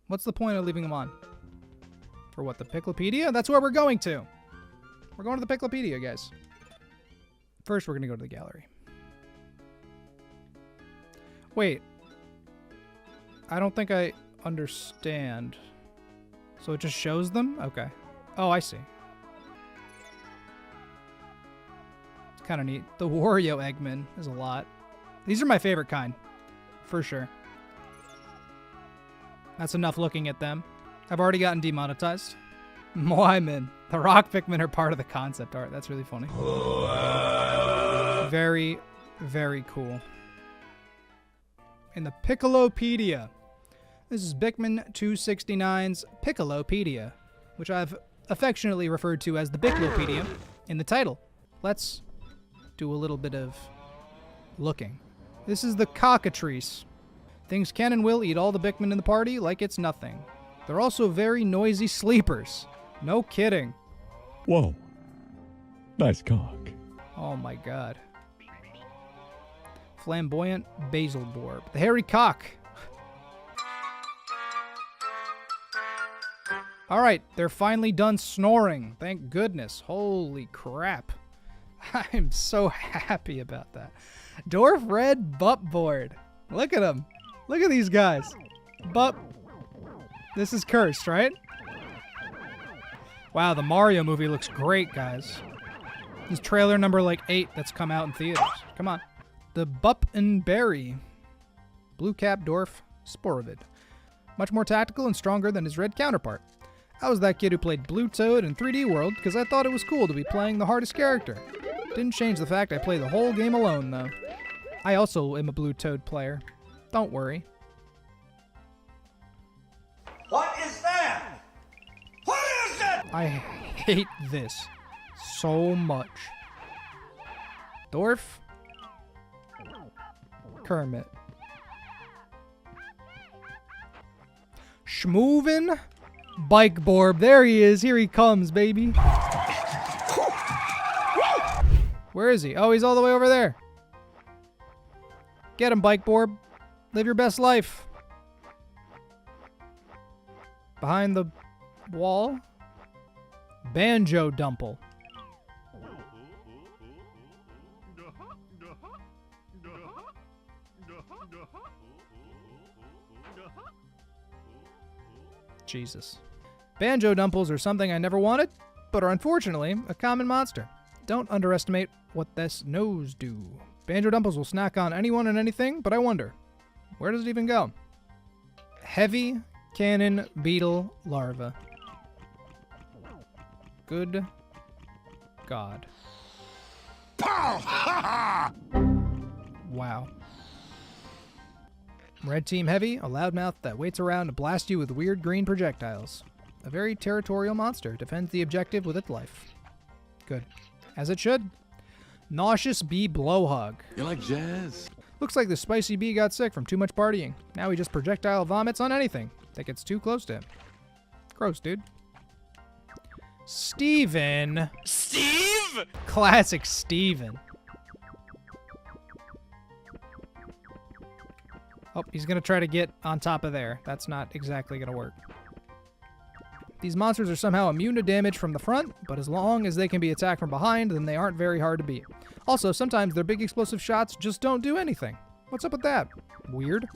What's the point of leaving them on? For what, the Piccolopedia? That's where we're going to. We're going to the Piccolopedia, guys. First, we're going to go to the gallery. Wait. I don't think I understand. So it just shows them? Okay. Oh, I see. It's kind of neat. The Wario Eggman is a lot. These are my favorite kind. For sure. That's enough looking at them. I've already gotten demonetized. Moimin. The rock Pikmin are part of the concept art. That's really funny. Very, very cool. In the Piccolopedia. This is Bikmin 269's Piccolopedia, which I've affectionately referred to as the Piccolopedia in the title. Let's do a little bit of looking. This is the Cockatrice. Things can and will eat all the Bikmin in the party like it's nothing. They're also very noisy sleepers. No kidding. Whoa. Nice cock. Oh my god. Flamboyant basalborb. The hairy cock. Alright, they're finally done snoring. Thank goodness. Holy crap. I'm so happy about that. Dwarf red buttboard. Look at them. Look at these guys. Butt. This is cursed, right? Wow, the Mario movie looks great, guys. This is trailer number like 8 that's come out in theaters. Come on. The Bup and Berry. Blue cap dwarf Sporovid. Much more tactical and stronger than his red counterpart. I was that kid who played Blue Toad in 3D World because I thought it was cool to be playing the hardest character. Didn't change the fact I play the whole game alone, though. I also am a Blue Toad player. Don't worry. What is that? What is that? I hate this so much. Dwarf. Kermit. Schmoovin. Bikeborb. There he is. Here he comes, baby. Where is he? Oh, he's all the way over there. Get him, Bikeborb. Live your best life. Behind the wall. Banjo dumple. Jesus. Banjo dumples are something I never wanted, but are unfortunately a common monster. Don't underestimate what this nose do. Banjo dumples will snack on anyone and anything, but I wonder, where does it even go? Heavy cannon beetle larva. Good God. Wow. Red Team Heavy, a loudmouth that waits around to blast you with weird green projectiles. A very territorial monster, defends the objective with its life. Good. As it should. Nauseous bee blowhog. You like jazz? Looks like the spicy bee got sick from too much partying. Now he just projectile vomits on anything that gets too close to him. Gross, dude. Steven. Steve? Classic Steven. Oh, he's going to try to get on top of there. That's not exactly going to work. These monsters are somehow immune to damage from the front, but as long as they can be attacked from behind, then they aren't very hard to beat. Also, sometimes their big explosive shots just don't do anything. What's up with that? Weird.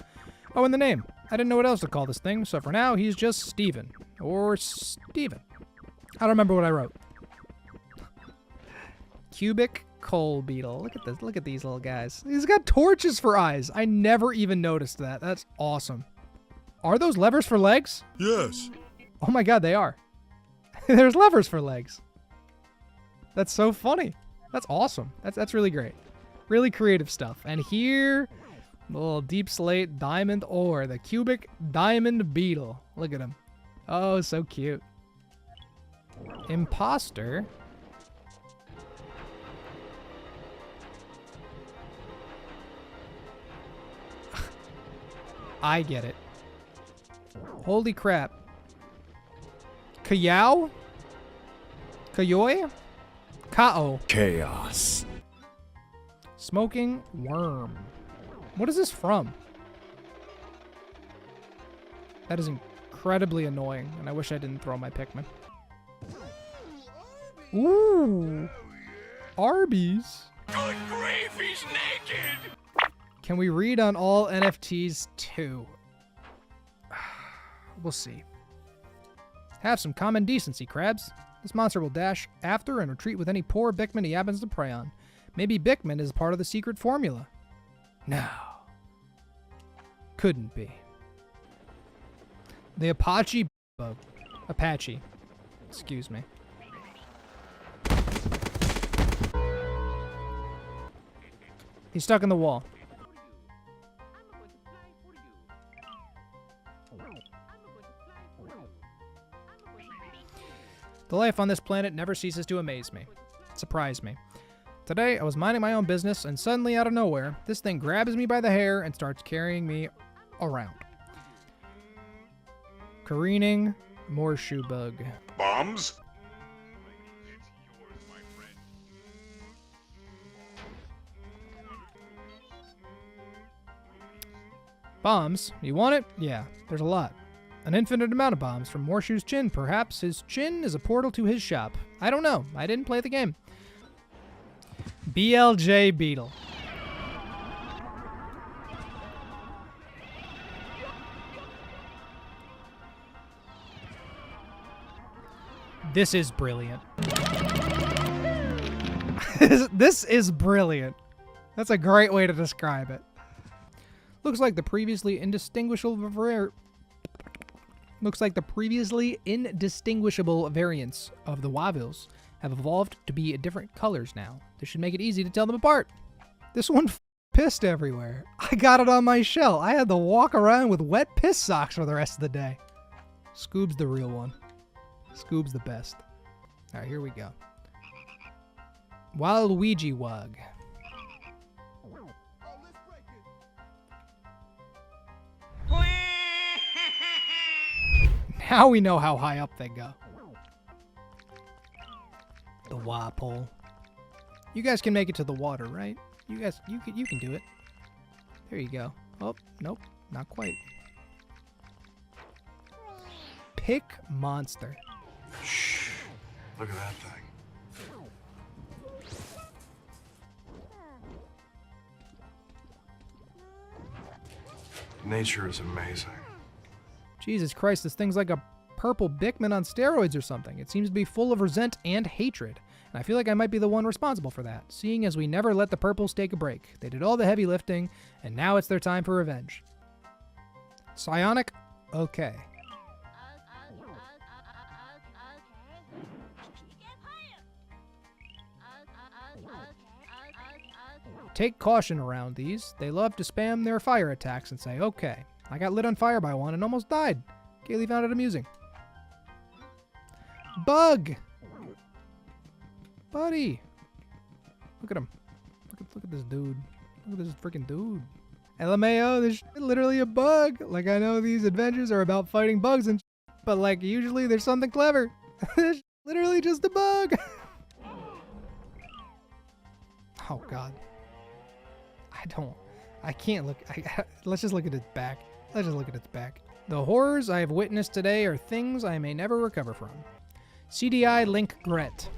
Oh, and the name. I didn't know what else to call this thing, so for now, he's just Steven. Or Steven. I don't remember what I wrote. Cubic coal beetle. Look at this. Look at these little guys. He's got torches for eyes. I never even noticed that. That's awesome. Are those levers for legs? Yes. Oh my god, they are. There's levers for legs. That's so funny. That's awesome. That's really great. Really creative stuff. And here, the little deep slate diamond ore, the cubic diamond beetle. Look at him. Oh, so cute. Imposter. I get it. Holy crap. Kayao? Kayoy? Kao. Chaos. Smoking worm. What is this from? That is incredibly annoying, and I wish I didn't throw my Pikmin. Ooh! Arby's? Good grief, he's naked! Can we read on all NFTs too? We'll see. Have some common decency, crabs. This monster will dash after and retreat with any poor Bikmin he happens to prey on. Maybe Bikmin is part of the secret formula. No. Couldn't be. The Apache bug. Apache. Excuse me. He's stuck in the wall. The life on this planet never ceases to amaze me. Surprise me. Today, I was minding my own business, and suddenly, out of nowhere, this thing grabs me by the hair and starts carrying me around. Careening, more shoe bug. Bombs? Bombs? You want it? Yeah, there's a lot. An infinite amount of bombs from Morshoe's chin. Perhaps his chin is a portal to his shop. I don't know. I didn't play the game. BLJ Beetle. This is brilliant. This is brilliant. That's a great way to describe it. Looks like the previously indistinguishable variants of the Wavils have evolved to be different colors now. This should make it easy to tell them apart. This one pissed everywhere. I got it on my shell. I had to walk around with wet piss socks for the rest of the day. Scoob's the real one. Scoob's the best. All right, here we go. Waluigi Wug. Now we know how high up they go. The Wapole. You guys can make it to the water, right? You guys, you can do it. There you go. Oh, nope, not quite. Pickmonster. Shh. Look at that thing. Nature is amazing. Jesus Christ, this thing's like a purple Bikmin on steroids or something. It seems to be full of resent and hatred. And I feel like I might be the one responsible for that, seeing as we never let the purples take a break. They did all the heavy lifting, and now it's their time for revenge. Psionic? Okay. Take caution around these. They love to spam their fire attacks and say, okay. I got lit on fire by one and almost died. Kaylee found it amusing. Bug! Buddy! Look at him. Look at this dude. Look at this freaking dude. LMAO, there's literally a bug. Like, I know these adventures are about fighting bugs and but like, usually there's something clever. There's literally just a bug. Oh, God. I can't look. Let's just look at its back. Let's just look at its back. The horrors I have witnessed today are things I may never recover from. CDI Link Gret.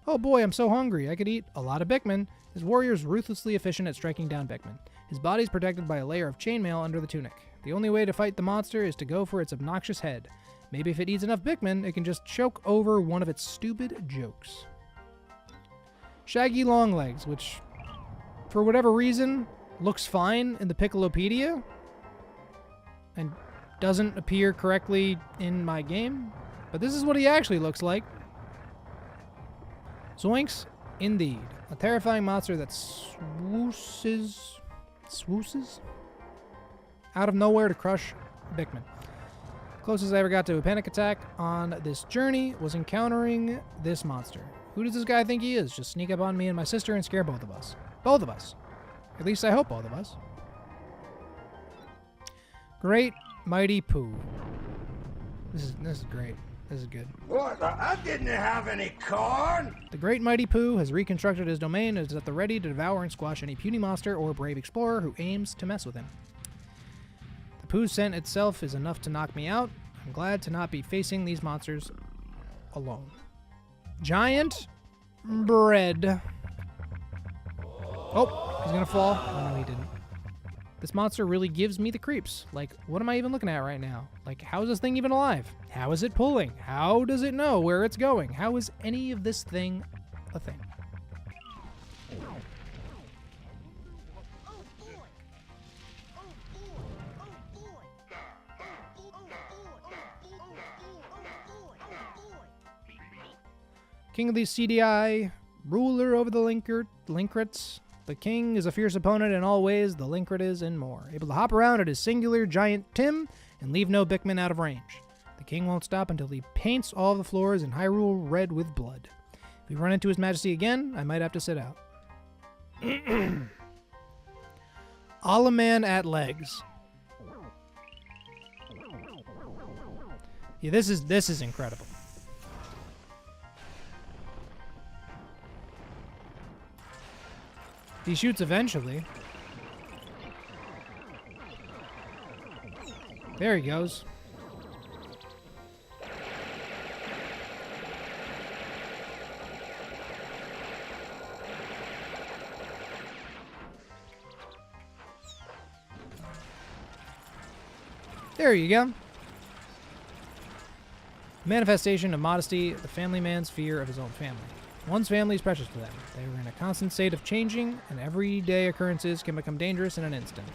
Oh boy, I'm so hungry. I could eat a lot of Bikmin. His warrior's ruthlessly efficient at striking down Bikmin. His body's protected by a layer of chainmail under the tunic. The only way to fight the monster is to go for its obnoxious head. Maybe if it eats enough Bikmin, it can just choke over one of its stupid jokes. Shaggy Longlegs, which, for whatever reason, looks fine in the Piccolopedia and doesn't appear correctly in my game. But this is what he actually looks like. Zoinks, indeed. A terrifying monster that swooses out of nowhere to crush Bikmin. Closest I ever got to a panic attack on this journey was encountering this monster. Who does this guy think he is? Just sneak up on me and my sister and scare both of us. Both of us. At least I hope both of us. Great Mighty Pooh. This is great. This is good. What? I didn't have any corn. The great mighty Pooh has reconstructed his domain and is at the ready to devour and squash any puny monster or brave explorer who aims to mess with him. The Pooh scent itself is enough to knock me out. I'm glad to not be facing these monsters alone. Giant bread. Oh, he's gonna fall. Oh, no, he didn't. This monster really gives me the creeps. Like, what am I even looking at right now? Like, how is this thing even alive? How is it pulling? How does it know where it's going? How is any of this thing a thing? King of the CDI, ruler over the Linkrits. The king is a fierce opponent in all ways, the Linkrit is in more. Able to hop around at his singular giant Tim and leave no Bikmin out of range. The king won't stop until he paints all the floors in Hyrule red with blood. If we run into his majesty again, I might have to sit out. Alaman at legs. Yeah, this is incredible. He shoots eventually. There he goes. There you go. Manifestation of modesty, the family man's fear of his own family. One's family is precious to them. They are in a constant state of changing, and everyday occurrences can become dangerous in an instant.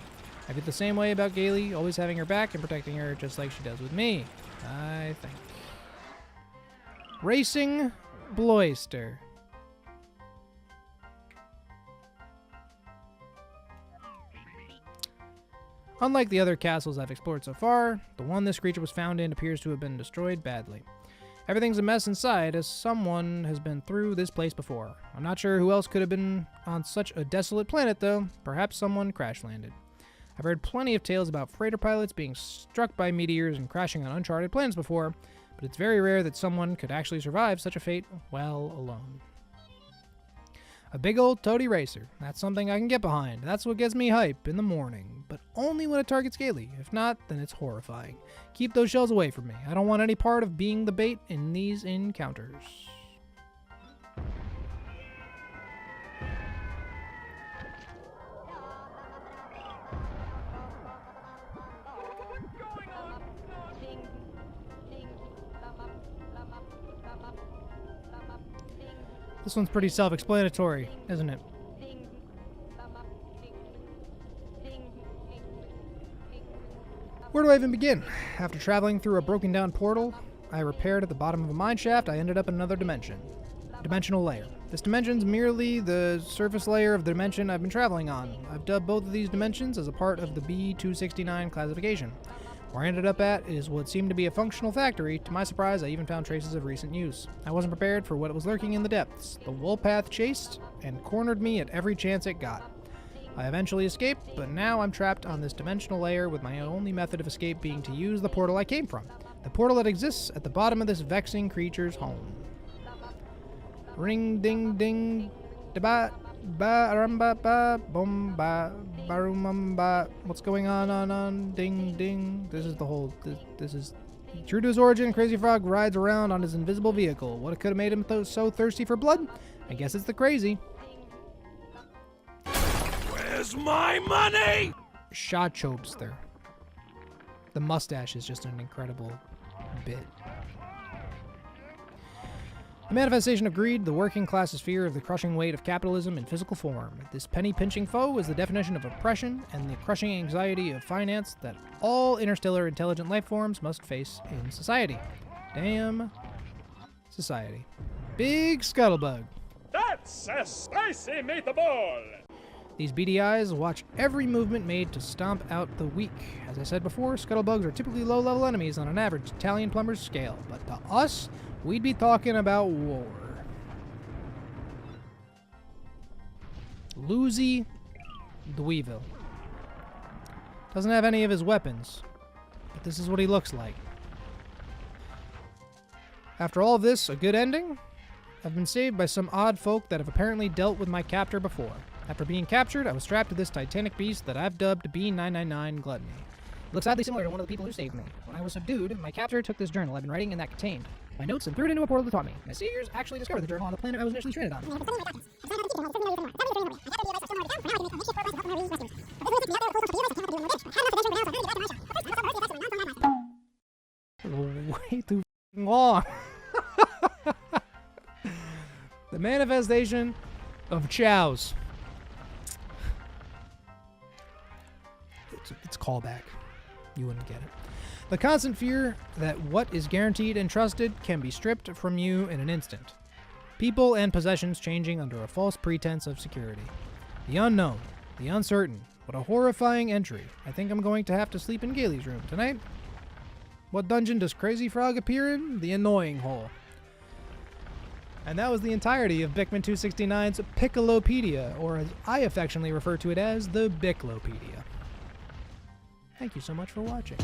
I feel the same way about Gailey, always having her back and protecting her just like she does with me, I think. Racing Blister. Unlike the other castles I've explored so far, the one this creature was found in appears to have been destroyed badly. Everything's a mess inside, as someone has been through this place before. I'm not sure who else could have been on such a desolate planet, though. Perhaps someone crash-landed. I've heard plenty of tales about freighter pilots being struck by meteors and crashing on uncharted planets before, but it's very rare that someone could actually survive such a fate well alone. A big old toady racer. That's something I can get behind. That's what gets me hype in the morning. But only when it targets Gailey. If not, then it's horrifying. Keep those shells away from me. I don't want any part of being the bait in these encounters. This one's pretty self-explanatory, isn't it? Where do I even begin? After traveling through a broken-down portal I repaired at the bottom of a mine shaft, I ended up in another dimension. Dimensional layer. This dimension's merely the surface layer of the dimension I've been traveling on. I've dubbed both of these dimensions as a part of the B269 classification. Where I ended up at is what seemed to be a functional factory. To my surprise, I even found traces of recent use. I wasn't prepared for what was lurking in the depths. The Woolpath chased and cornered me at every chance it got. I eventually escaped, but now I'm trapped on this dimensional layer with my only method of escape being to use the portal I came from. The portal that exists at the bottom of this vexing creature's home. Ring ding ding da ba rum ba ba boom ba barum ba. What's going on ding ding? This is the whole. This is true to his origin. Crazy Frog rides around on his invisible vehicle. What could have made him so thirsty for blood? I guess it's the crazy. Where's my money? Shotster. The mustache is just an incredible bit. The manifestation of greed, the working class's fear of the crushing weight of capitalism in physical form. This penny-pinching foe is the definition of oppression and the crushing anxiety of finance that all interstellar intelligent life forms must face in society. Damn society. Big scuttlebug. That's a spicy meatball! These beady eyes watch every movement made to stomp out the weak. As I said before, scuttlebugs are typically low-level enemies on an average Italian plumber's scale, but to us, we'd be talking about war. Lucy Dweevil. Doesn't have any of his weapons, but this is what he looks like. After all this, a good ending? I've been saved by some odd folk that have apparently dealt with my captor before. After being captured, I was strapped to this titanic beast that I've dubbed B999 Gluttony. It looks oddly similar to one of the people who saved me. When I was subdued, my captor took this journal I've been writing and that contained my notes and threw it into a portal to taught me. My saviors actually discovered the journal on the planet I was initially stranded on. Way too long. The manifestation of chows. It's callback. You wouldn't get it. The constant fear that what is guaranteed and trusted can be stripped from you in an instant. People and possessions changing under a false pretense of security. The unknown, the uncertain. What a horrifying entry. I think I'm going to have to sleep in Gailey's room tonight. What dungeon does Crazy Frog appear in? The Annoying Hole. And that was the entirety of Bikmin 269's Piccolopedia, or as I affectionately refer to it as, the Bicklopedia. Thank you so much for watching.